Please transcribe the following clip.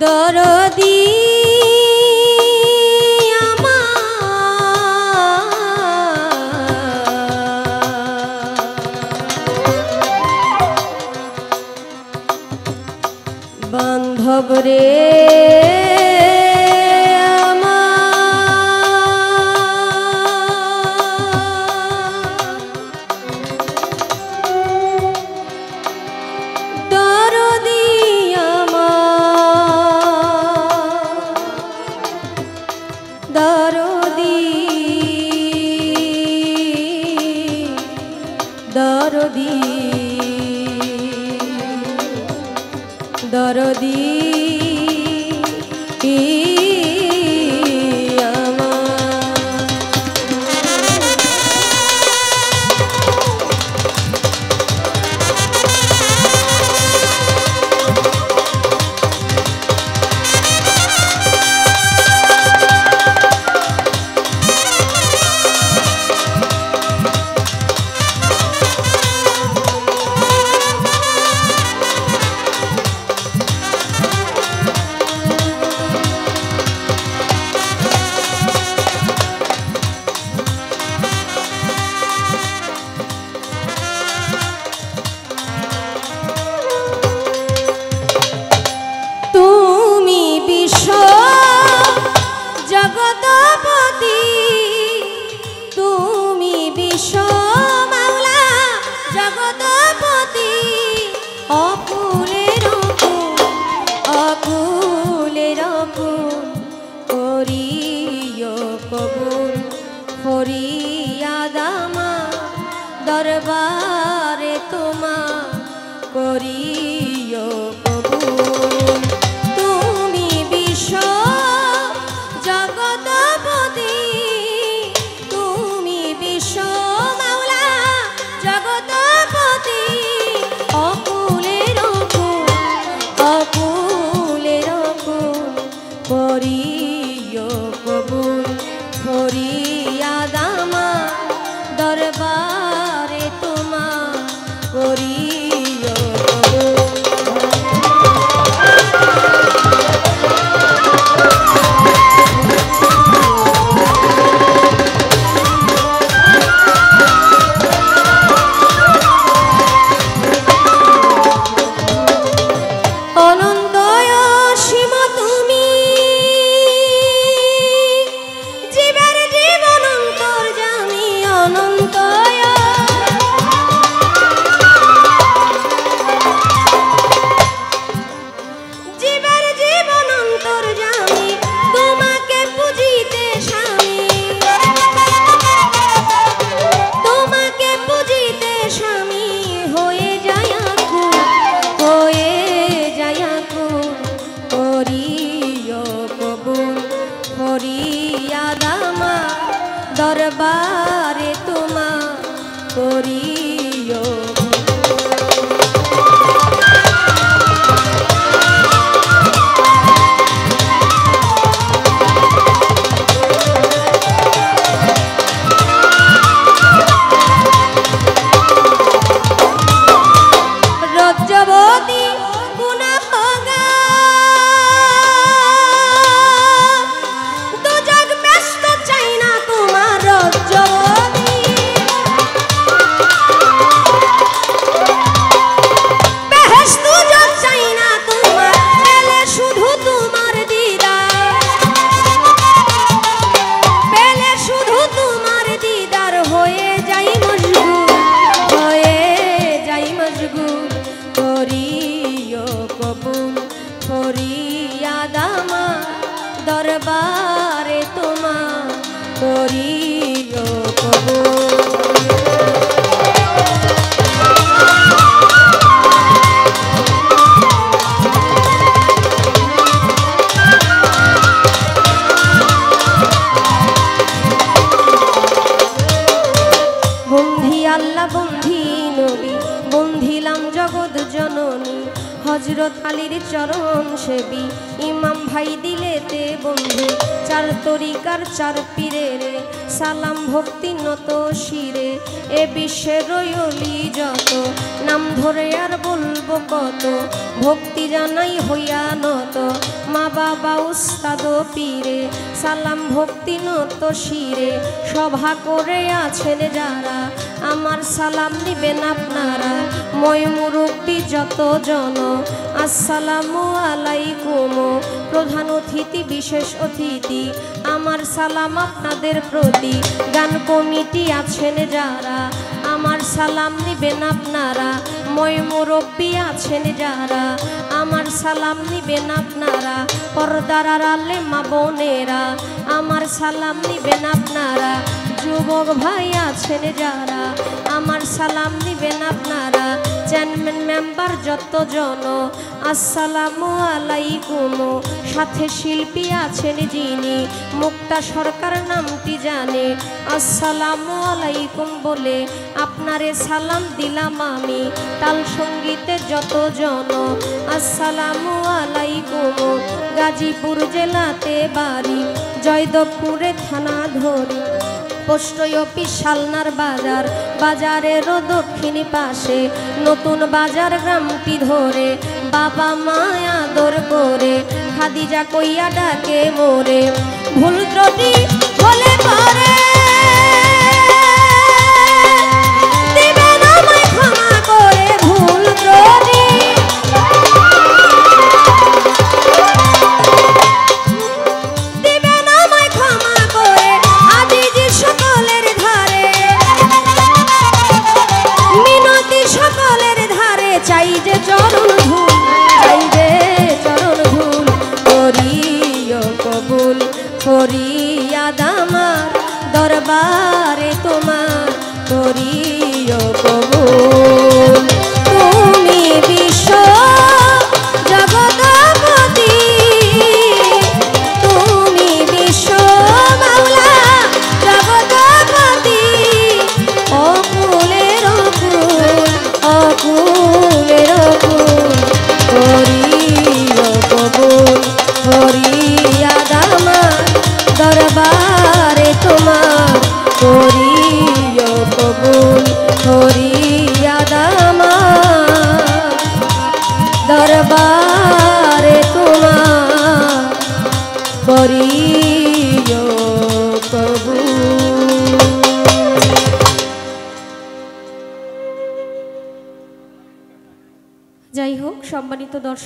দরদি বান্ধব রে দরদি দরবারে তোমা করিও কবুল তুমি বিশ্ব জগৎপতি তুমি বিশ্ব মাওলা জগৎপতি অকুলের করিও কবুল করিয়া দামা দরবারে তোমা করিও দরবারে তোমা করিও রজ্জবতী গুণাভোগা দুজগ ব্যস্ত চাই না তোমার রজ্জবতী বেহেশত দুজগ চাই না তোমার পেলে শুধু তোমার দিদার হয়ে যাই মশগুল করিও কবুল করিয়া দামা দরবারে তোমা করিও কবুল বন্ধি আল্লাহ বন্ধি নবী বন্ধিলাম জগৎ জননী হযরত আলীর চরণ সেবী ইমাম ভাই দিলেতে বন্ধু চার তরিকার চার পীরের সালাম ভক্তি নত শিরে এ বিশ্বের রয়লি যত নাম ধরে আর বলবো কত ভক্তি জানাই হইয়া নত বাবা উস্তাদ পীরে সালাম ভক্তি নত শিরে সভা করে আছেন যারা আমার সালাম নিবেন আপনারা মই মুরব্বী যত জন আসসালামু আলাইকুম প্রধান অতিথি বিশেষ অতিথি আমার সালাম আপনাদের প্রতি গান কমিটি আছেন যারা আমার সালাম নিবেন আপনারা মই মুরব্বী আছেন যারা আমার সালাম নিবেন আপনারা পর্দার আড়ালে মা বোনেরা আমার সালাম নিবেন আপনারা যুবক ভাই আছেন যারা আমার সালাম নিবেন আপনারা চেয়ারম্যান মেম্বার যত জন আসসালামু আলাইকুম সাথে শিল্পী আছেন যিনি মুক্তা সরকার নামটি জানে আসসালামু আলাইকুম বলে আপনারে সালাম দিলাম আমি তাল সঙ্গীতে যত জন আসসালামু আলাইকুম গাজীপুর জেলাতে বাড়ি জয়দেবপুরে থানা ধরি পোস্ট অফিস শালনার বাজার বাজারেরও দক্ষিণ পাশে নতুন বাজার গ্রামটি ধরে বাবা মা আদর করে খাদিজা কইয়া ডাকে মোরে ভুল ত্রুটি হলে পারে দিবেন আমায় ক্ষমা করে ভুল ত্রুটি চাই যে চরণ ধুল চাই যে চরণ ধুল করিও কবুল ফরিয়াদ আমার দরবারে তোমার করিও কবুল তুমি বিশ্ব জগৎপতি তুমি বিশ্ব মাওলা জগৎপতি অকুলের অকুল অকুলের অকুল করিও কবুল ফরিয়াদ আমার দরবারে তোমার করিও কবুল ফরিয়াদ আমার দরবারে তোমার করিও কবুল। যাই হোক সম্মানিত দর্শক।